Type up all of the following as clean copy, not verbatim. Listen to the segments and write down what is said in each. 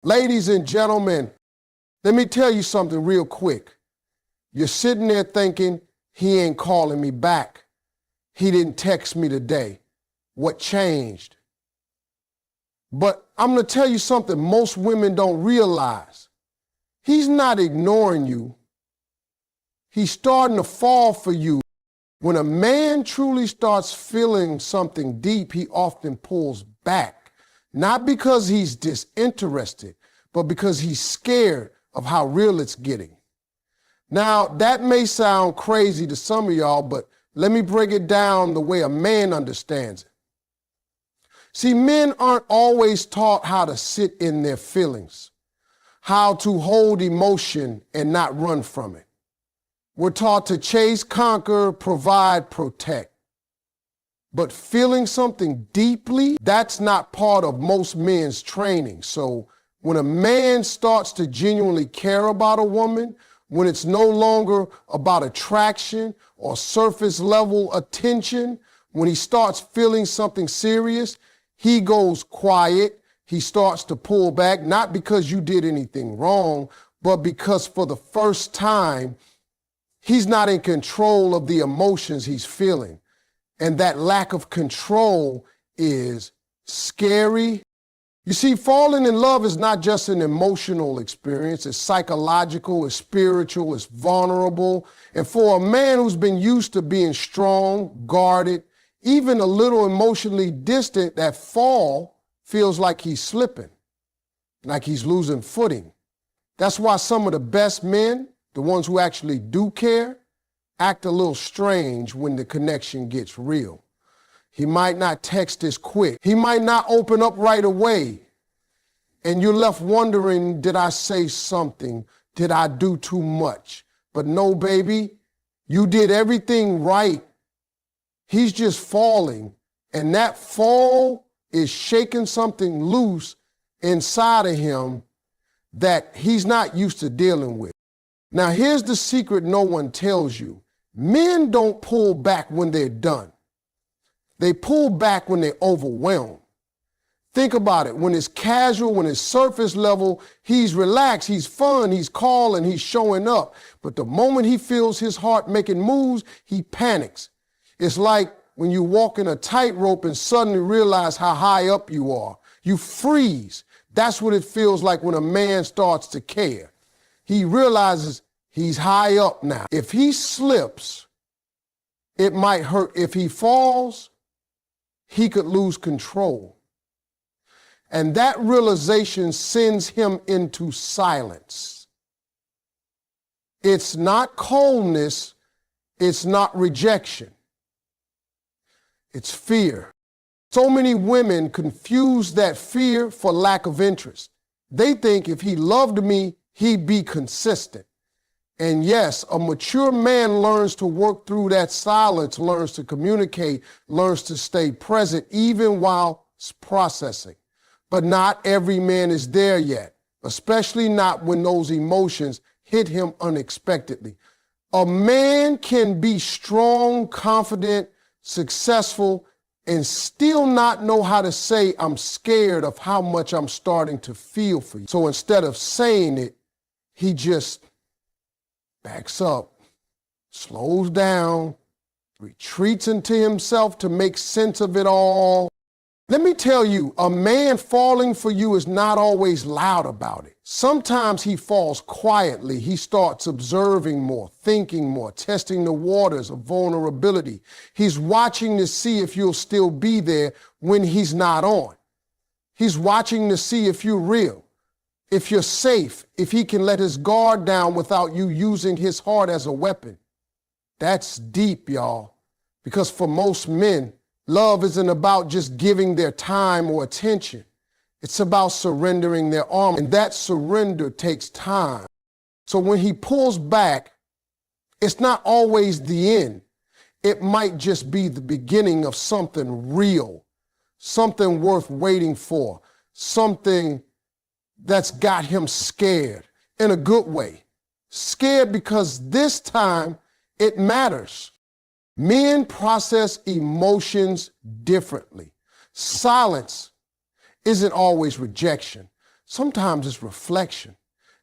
Ladies and gentlemen, let me tell you something real quick. You're sitting there thinking, he ain't calling me back. He didn't text me today. What changed? But I'm going to tell you something most women don't realize. He's not ignoring you. He's starting to fall for you. When a man truly starts feeling something deep, he often pulls back. Not because he's disinterested, but because he's scared of how real it's getting. Now, that may sound crazy to some of y'all, but let me break it down the way a man understands it. See, men aren't always taught how to sit in their feelings, how to hold emotion and not run from it. We're taught to chase, conquer, provide, protect. But feeling something deeply, that's not part of most men's training. So when a man starts to genuinely care about a woman, when it's no longer about attraction or surface level attention, when he starts feeling something serious, he goes quiet. He starts to pull back, not because you did anything wrong, but because for the first time, he's not in control of the emotions he's feeling. And that lack of control is scary. You see, falling in love is not just an emotional experience. It's psychological, it's spiritual, it's vulnerable. And for a man who's been used to being strong, guarded, even a little emotionally distant, that fall feels like he's slipping, like he's losing footing. That's why some of the best men, the ones who actually do care, act a little strange when the connection gets real. He might not text as quick. He might not open up right away. And you're left wondering, did I say something? Did I do too much? But no, baby, you did everything right. He's just falling. And that fall is shaking something loose inside of him that he's not used to dealing with. Now, here's the secret no one tells you. Men don't pull back when they're done. They pull back when they're overwhelmed. Think about it. When it's casual, when it's surface level, he's relaxed, he's fun, he's calling, he's showing up. But the moment he feels his heart making moves, he panics. It's like when you walk in a tightrope and suddenly realize how high up you are. You freeze. That's what it feels like when a man starts to care. He realizes he's high up now. If he slips, it might hurt. If he falls, he could lose control. And that realization sends him into silence. It's not coldness. It's not rejection. It's fear. So many women confuse that fear for lack of interest. They think if he loved me, he'd be consistent. And yes, a mature man learns to work through that silence, learns to communicate, learns to stay present even while processing. But not every man is there yet, especially not when those emotions hit him unexpectedly. A man can be strong, confident, successful, and still not know how to say, I'm scared of how much I'm starting to feel for you. So instead of saying it, he just backs up, slows down, retreats into himself to make sense of it all. Let me tell you, a man falling for you is not always loud about it. Sometimes he falls quietly. He starts observing more, thinking more, testing the waters of vulnerability. He's watching to see if you'll still be there when he's not on. He's watching to see if you're real, if you're safe, if he can let his guard down without you using his heart as a weapon. That's deep, y'all, because for most men, love isn't about just giving their time or attention. It's about surrendering their armor, and that surrender takes time. So when he pulls back, it's not always the end. It might just be the beginning of something real, something worth waiting for, something that's got him scared in a good way. Scared because this time it matters. Men process emotions differently. Silence isn't always rejection. Sometimes it's reflection.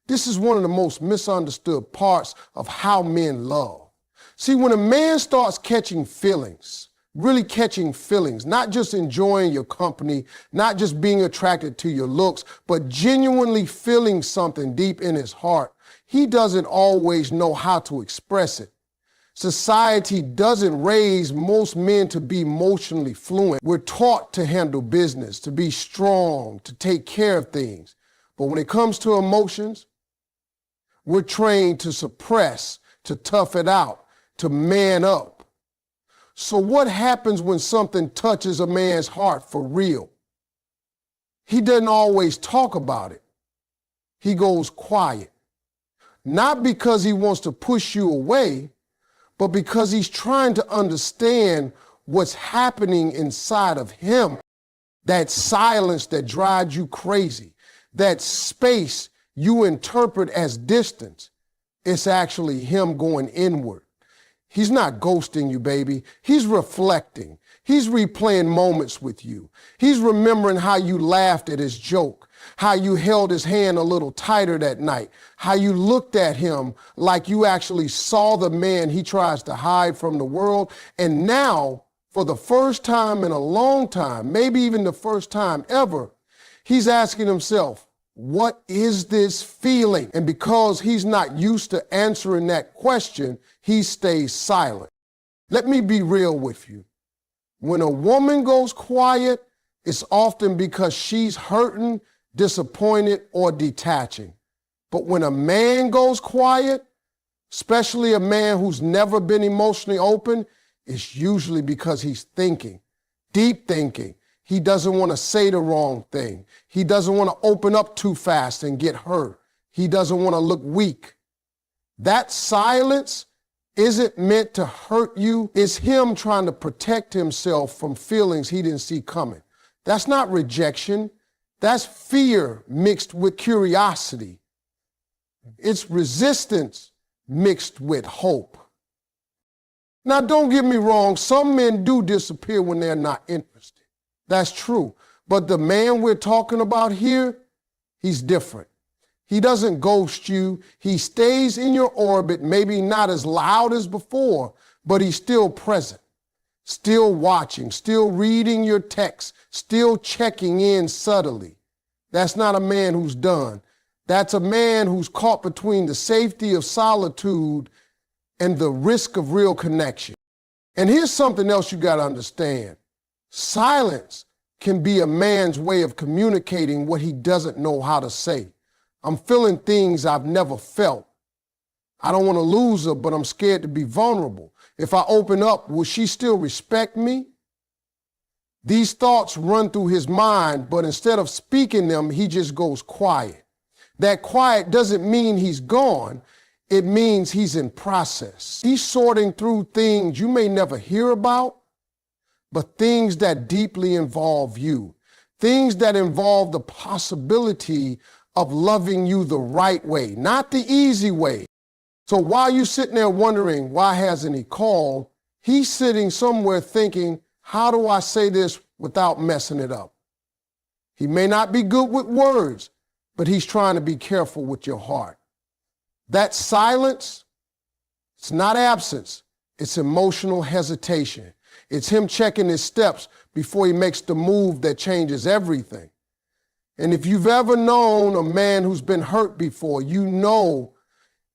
This is one of the most misunderstood parts of how men love. See, when a man starts catching feelings, really catching feelings, not just enjoying your company, not just being attracted to your looks, but genuinely feeling something deep in his heart, he doesn't always know how to express it. Society doesn't raise most men to be emotionally fluent. We're taught to handle business, to be strong, to take care of things. But when it comes to emotions, we're trained to suppress, to tough it out, to man up. So what happens when something touches a man's heart for real? He doesn't always talk about it. He goes quiet. Not because he wants to push you away, but because he's trying to understand what's happening inside of him. That silence that drives you crazy, that space you interpret as distance, it's actually him going inward. He's not ghosting you, baby. He's reflecting. He's replaying moments with you. He's remembering how you laughed at his joke, how you held his hand a little tighter that night, how you looked at him like you actually saw the man he tries to hide from the world. And now, for the first time in a long time, maybe even the first time ever, he's asking himself, what is this feeling? And because he's not used to answering that question, he stays silent. Let me be real with you. When a woman goes quiet, it's often because she's hurting, disappointed, or detaching. But when a man goes quiet, especially a man who's never been emotionally open, it's usually because he's thinking, deep thinking. He doesn't want to say the wrong thing. He doesn't want to open up too fast and get hurt. He doesn't want to look weak. That silence isn't meant to hurt you. It's him trying to protect himself from feelings he didn't see coming. That's not rejection. That's fear mixed with curiosity. It's resistance mixed with hope. Now, don't get me wrong. Some men do disappear when they're not interested. That's true. But the man we're talking about here, he's different. He doesn't ghost you. He stays in your orbit, maybe not as loud as before, but he's still present, still watching, still reading your texts, still checking in subtly. That's not a man who's done. That's a man who's caught between the safety of solitude and the risk of real connection. And here's something else you got to understand. Silence can be a man's way of communicating what he doesn't know how to say. I'm feeling things I've never felt. I don't want to lose her, but I'm scared to be vulnerable. If I open up, will she still respect me? These thoughts run through his mind, but instead of speaking them, he just goes quiet. That quiet doesn't mean he's gone. It means he's in process. He's sorting through things you may never hear about, but things that deeply involve you, things that involve the possibility of loving you the right way, not the easy way. So while you're sitting there wondering, why hasn't he called? He's sitting somewhere thinking, how do I say this without messing it up? He may not be good with words, but he's trying to be careful with your heart. That silence, it's not absence, it's emotional hesitation. It's him checking his steps before he makes the move that changes everything. And if you've ever known a man who's been hurt before, you know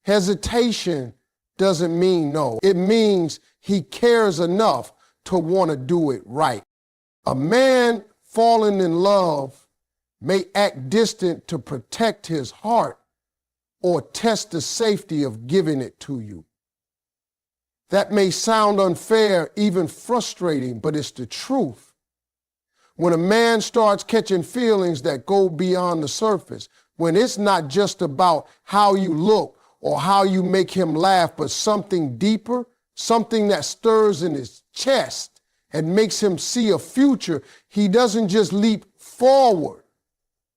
hesitation doesn't mean no. It means he cares enough to want to do it right. A man falling in love may act distant to protect his heart or test the safety of giving it to you. That may sound unfair, even frustrating, but it's the truth. When a man starts catching feelings that go beyond the surface, when it's not just about how you look or how you make him laugh, but something deeper, something that stirs in his chest and makes him see a future, he doesn't just leap forward.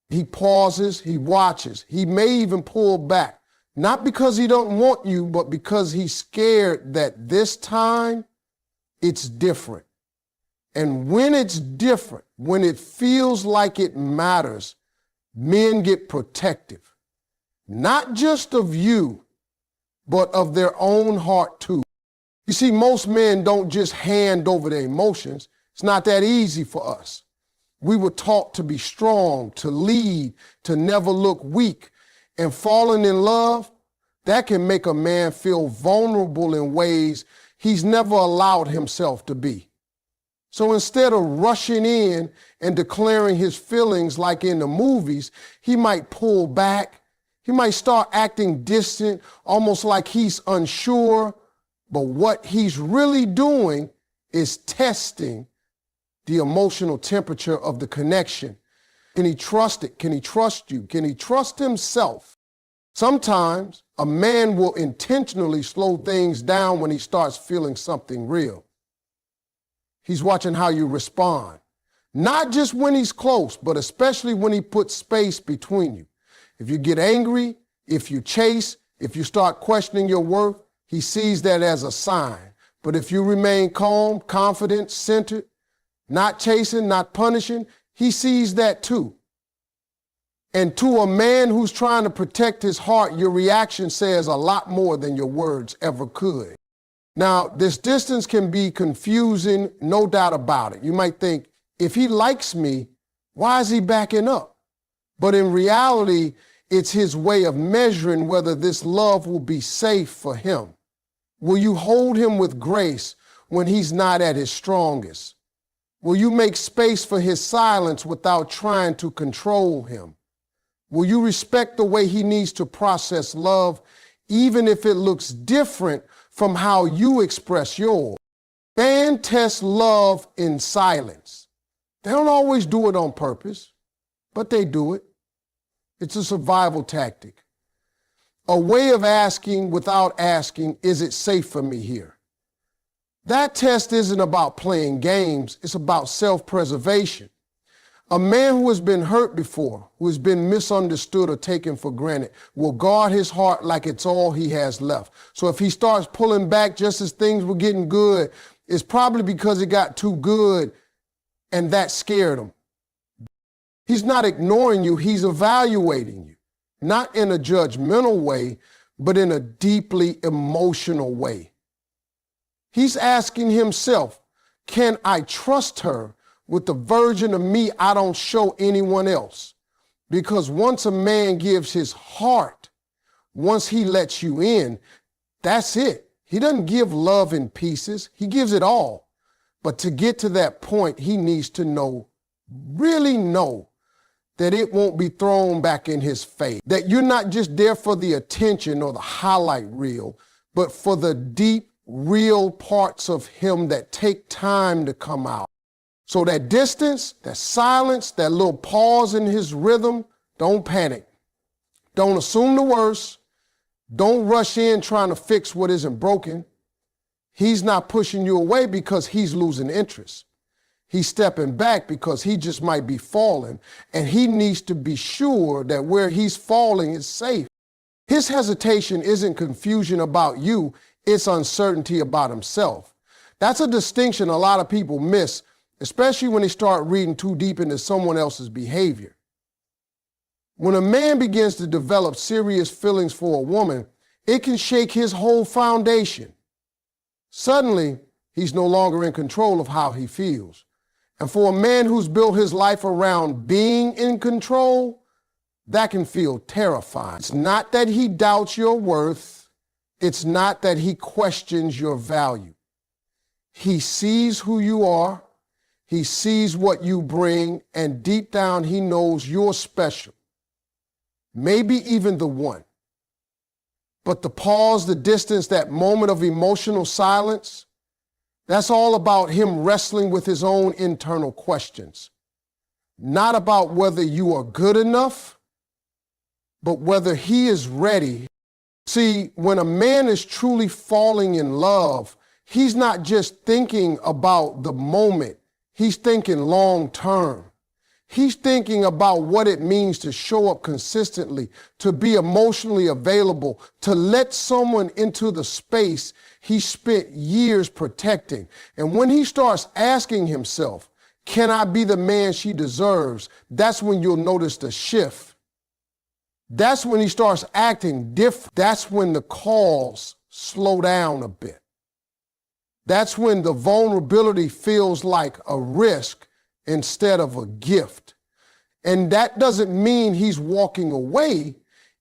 He pauses, he watches, he may even pull back, not because he don't want you, but because he's scared that this time it's different. And when it's different, when it feels like it matters, Men get protective, not just of you, but of their own heart too. You see, most men don't just hand over their emotions. It's not that easy for us. We were taught to be strong, to lead, to never look weak. And falling in love, that can make a man feel vulnerable in ways he's never allowed himself to be. So instead of rushing in and declaring his feelings like in the movies, he might pull back. He might start acting distant, almost like he's unsure. But what he's really doing is testing the emotional temperature of the connection. Can he trust it? Can he trust you? Can he trust himself? Sometimes a man will intentionally slow things down when he starts feeling something real. He's watching how you respond, not just when he's close, but especially when he puts space between you. If you get angry, if you chase, if you start questioning your worth, he sees that as a sign. But if you remain calm, confident, centered, not chasing, not punishing, he sees that too. And to a man who's trying to protect his heart, your reaction says a lot more than your words ever could. Now, this distance can be confusing, no doubt about it. You might think, if he likes me, why is he backing up? But in reality, it's his way of measuring whether this love will be safe for him. Will you hold him with grace when he's not at his strongest? Will you make space for his silence without trying to control him? Will you respect the way he needs to process love, even if it looks different from how you express yours? Men test love in silence. They don't always do it on purpose, but they do it. It's a survival tactic. A way of asking without asking, is it safe for me here? That test isn't about playing games. It's about self-preservation. A man who has been hurt before, who has been misunderstood or taken for granted, will guard his heart like it's all he has left. So if he starts pulling back just as things were getting good, it's probably because it got too good and that scared him. He's not ignoring you, he's evaluating you. Not in a judgmental way, but in a deeply emotional way. He's asking himself, can I trust her with the version of me I don't show anyone else? Because once a man gives his heart, once he lets you in, that's it. He doesn't give love in pieces, he gives it all. But to get to that point, he needs to know, really know, that it won't be thrown back in his face. That you're not just there for the attention or the highlight reel, but for the deep, real parts of him that take time to come out. So that distance, that silence, that little pause in his rhythm, don't panic. Don't assume the worst. Don't rush in trying to fix what isn't broken. He's not pushing you away because he's losing interest. He's stepping back because he just might be falling, and he needs to be sure that where he's falling is safe. His hesitation isn't confusion about you, it's uncertainty about himself. That's a distinction a lot of people miss, especially when they start reading too deep into someone else's behavior. When a man begins to develop serious feelings for a woman, it can shake his whole foundation. Suddenly, he's no longer in control of how he feels. And for a man who's built his life around being in control, that can feel terrifying. It's not that he doubts your worth. It's not that he questions your value. He sees who you are. He sees what you bring. And deep down, he knows you're special. Maybe even the one. But the pause, the distance, that moment of emotional silence, that's all about him wrestling with his own internal questions. Not about whether you are good enough, but whether he is ready. See, when a man is truly falling in love, he's not just thinking about the moment. He's thinking long term. He's thinking about what it means to show up consistently, to be emotionally available, to let someone into the space he spent years protecting. And when he starts asking himself, Can I be the man she deserves? That's when you'll notice the shift. That's when he starts acting different. That's when the calls slow down a bit. That's when the vulnerability feels like a risk instead of a gift. And that doesn't mean he's walking away.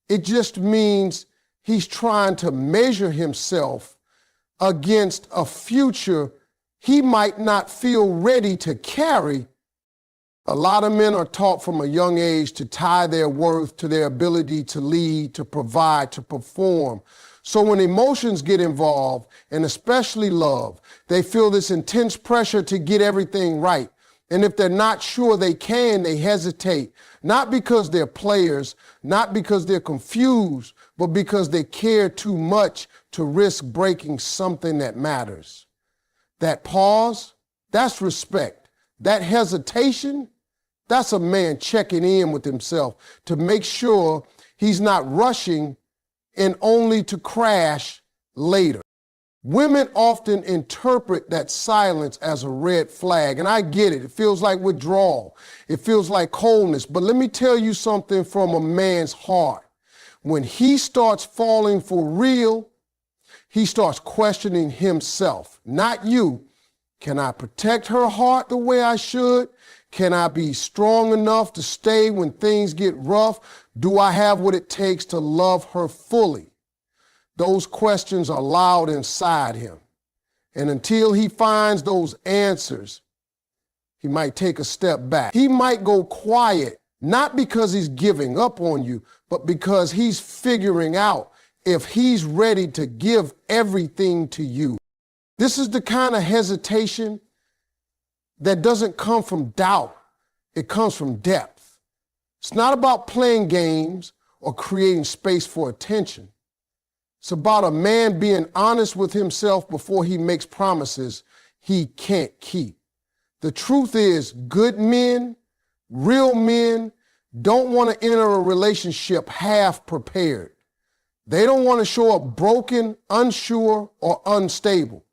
It just means he's trying to measure himself against a future he might not feel ready to carry. A lot of men are taught from a young age to tie their worth to their ability to lead, to provide, to perform. So when emotions get involved, and especially love, they feel this intense pressure to get everything right. And if they're not sure they can, they hesitate, not because they're players, not because they're confused, but because they care too much to risk breaking something that matters. That pause, that's respect. That hesitation, that's a man checking in with himself to make sure he's not rushing and only to crash later. Women often interpret that silence as a red flag, and I get it. It feels like withdrawal. It feels like coldness. But let me tell you something from a man's heart. When he starts falling for real, he starts questioning himself, not you. Can I protect her heart the way I should? Can I be strong enough to stay when things get rough? Do I have what it takes to love her fully? Those questions are loud inside him. And until he finds those answers, he might take a step back. He might go quiet, not because he's giving up on you, but because he's figuring out if he's ready to give everything to you. This is the kind of hesitation that doesn't come from doubt. It comes from depth. It's not about playing games or creating space for attention. It's about a man being honest with himself before he makes promises he can't keep. The truth is, good men, real men, don't want to enter a relationship half prepared. They don't want to show up broken, unsure, or unstable.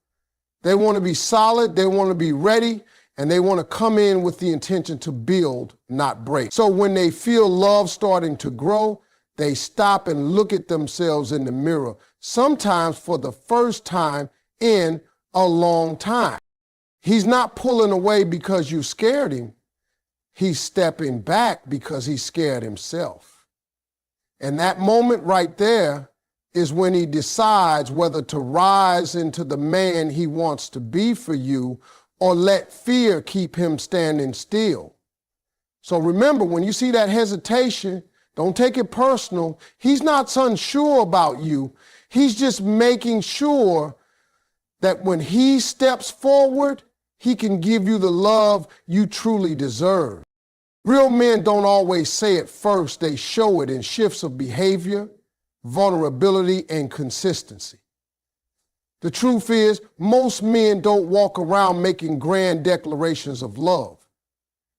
They want to be solid, they want to be ready, and they want to come in with the intention to build, not break. So when they feel love starting to grow, they stop and look at themselves in the mirror, sometimes for the first time in a long time. He's not pulling away because you scared him. He's stepping back because he scared himself. And that moment right there is when he decides whether to rise into the man he wants to be for you or let fear keep him standing still. So remember, when you see that hesitation, don't take it personal. He's not unsure about you. He's just making sure that when he steps forward, he can give you the love you truly deserve. Real men don't always say it first. They show it in shifts of behavior, vulnerability, and consistency. The truth is, most men don't walk around making grand declarations of love.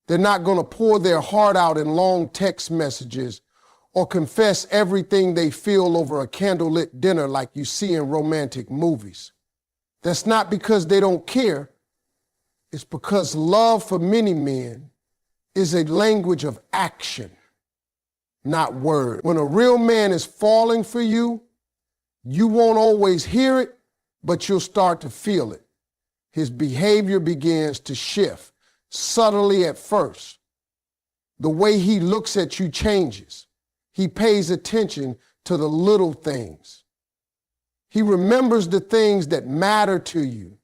They're not going to pour their heart out in long text messages or confess everything they feel over a candlelit dinner like you see in romantic movies. That's not because they don't care. It's because love for many men is a language of action, not word. When a real man is falling for you, you won't always hear it, but you'll start to feel it. His behavior begins to shift, subtly at first. The way he looks at you changes. He pays attention to the little things. He remembers the things that matter to you.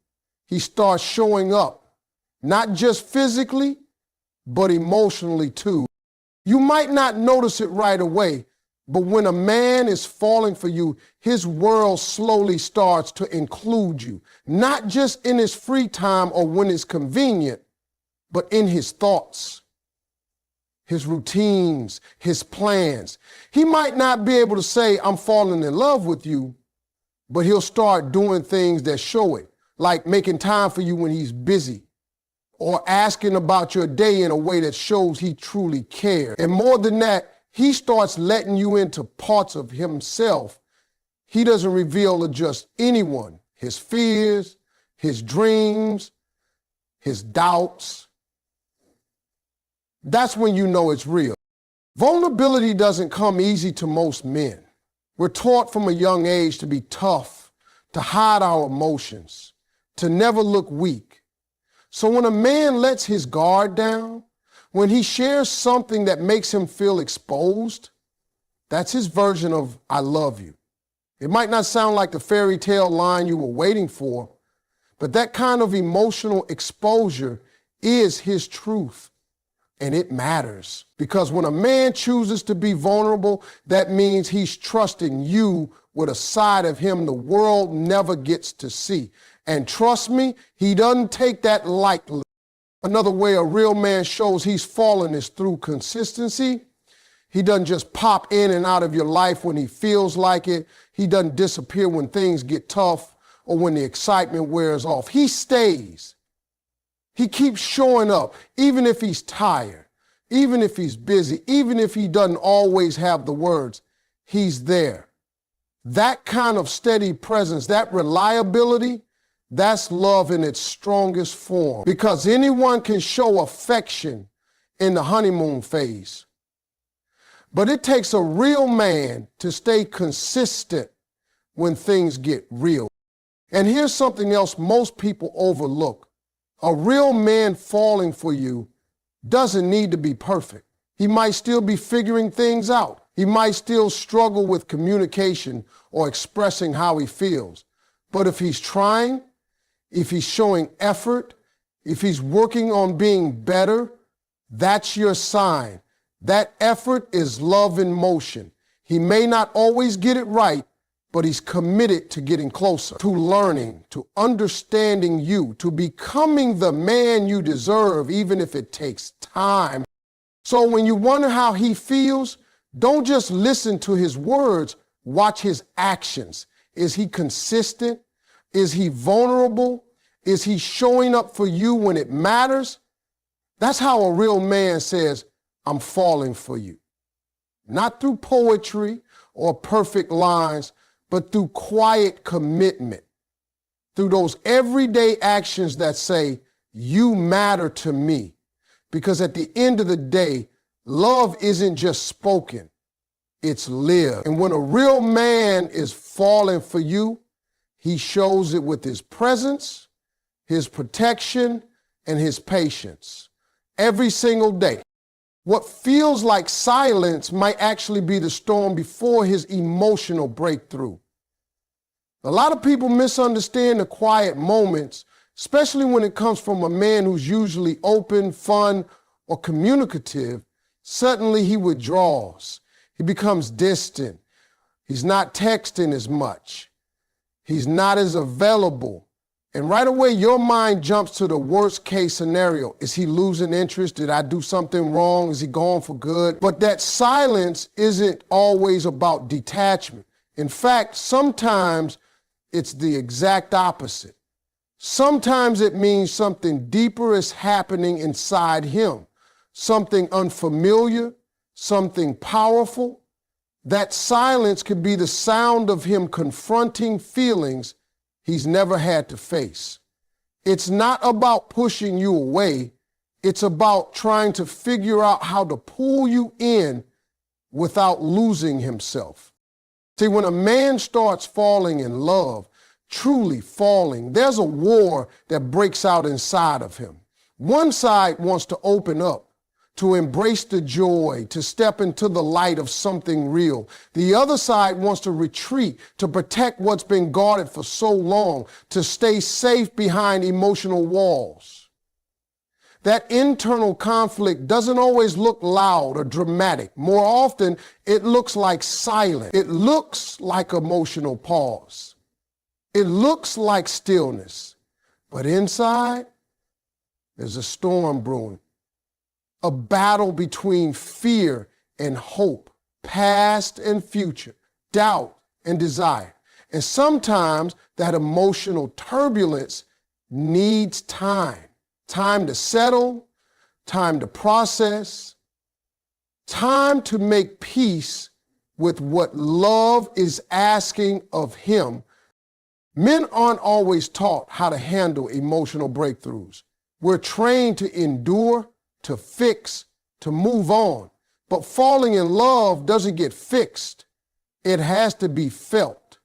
He starts showing up, not just physically, but emotionally too. You might not notice it right away, but when a man is falling for you, his world slowly starts to include you, not just in his free time or when it's convenient, but in his thoughts, his routines, his plans. He might not be able to say, I'm falling in love with you, but he'll start doing things that show it, like making time for you when he's busy, or asking about your day in a way that shows he truly cares. And more than that, he starts letting you into parts of himself he doesn't reveal to just anyone. His fears, his dreams, his doubts, That's when you know it's real. Vulnerability doesn't come easy to most men. We're taught from a young age to be tough, to hide our emotions, to never look weak. So when a man lets his guard down, when he shares something that makes him feel exposed, that's his version of "I love you." It might not sound like the fairy tale line you were waiting for, but that kind of emotional exposure is his truth. And it matters, because when a man chooses to be vulnerable, that means he's trusting you with a side of him the world never gets to see. And trust me, he doesn't take that lightly. Another way a real man shows he's fallen is through consistency. He doesn't just pop in and out of your life when he feels like it. He doesn't disappear when things get tough or when the excitement wears off. He stays. He keeps showing up, even if he's tired, even if he's busy, even if he doesn't always have the words. He's there. That kind of steady presence, that reliability, that's love in its strongest form. Because anyone can show affection in the honeymoon phase. But it takes a real man to stay consistent when things get real. And here's something else most people overlook. A real man falling for you doesn't need to be perfect. He might still be figuring things out. He might still struggle with communication or expressing how he feels. But if he's trying, if he's showing effort, if he's working on being better, that's your sign. That effort is love in motion. He may not always get it right, but he's committed to getting closer, to learning, to understanding you, to becoming the man you deserve, even if it takes time. So when you wonder how he feels, don't just listen to his words, watch his actions. Is he consistent? Is he vulnerable? Is he showing up for you when it matters? That's how a real man says, "I'm falling for you." Not through poetry or perfect lines, but through quiet commitment, through those everyday actions that say, "You matter to me." Because at the end of the day, love isn't just spoken, it's lived. And when a real man is falling for you, he shows it with his presence, his protection, and his patience every single day. What feels like silence might actually be the storm before his emotional breakthrough. A lot of people misunderstand the quiet moments, especially when it comes from a man who's usually open, fun, or communicative. Suddenly he withdraws. He becomes distant. He's not texting as much. He's not as available. And right away, your mind jumps to the worst case scenario. Is he losing interest? Did I do something wrong? Is he gone for good? But that silence isn't always about detachment. In fact, sometimes it's the exact opposite. Sometimes it means something deeper is happening inside him, something unfamiliar, something powerful. That silence could be the sound of him confronting feelings he's never had to face. It's not about pushing you away. It's about trying to figure out how to pull you in without losing himself. See, when a man starts falling in love, truly falling, there's a war that breaks out inside of him. One side wants to open up, to embrace the joy, to step into the light of something real. The other side wants to retreat, to protect what's been guarded for so long, to stay safe behind emotional walls. That internal conflict doesn't always look loud or dramatic. More often, it looks like silence. It looks like emotional pause. It looks like stillness. But inside, there's a storm brewing. A battle between fear and hope, past and future, doubt and desire. And sometimes that emotional turbulence needs time. Time to settle, time to process, time to make peace with what love is asking of him. Men aren't always taught how to handle emotional breakthroughs. We're trained to endure, to fix, to move on. But falling in love doesn't get fixed. It has to be felt.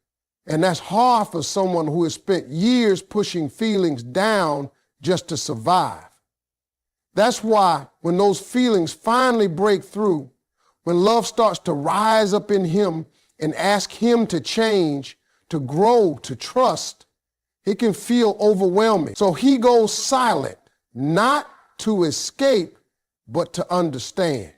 And that's hard for someone who has spent years pushing feelings down just to survive. That's why when those feelings finally break through, when love starts to rise up in him and ask him to change, to grow, to trust, it can feel overwhelming. So he goes silent, not to escape, but to understand.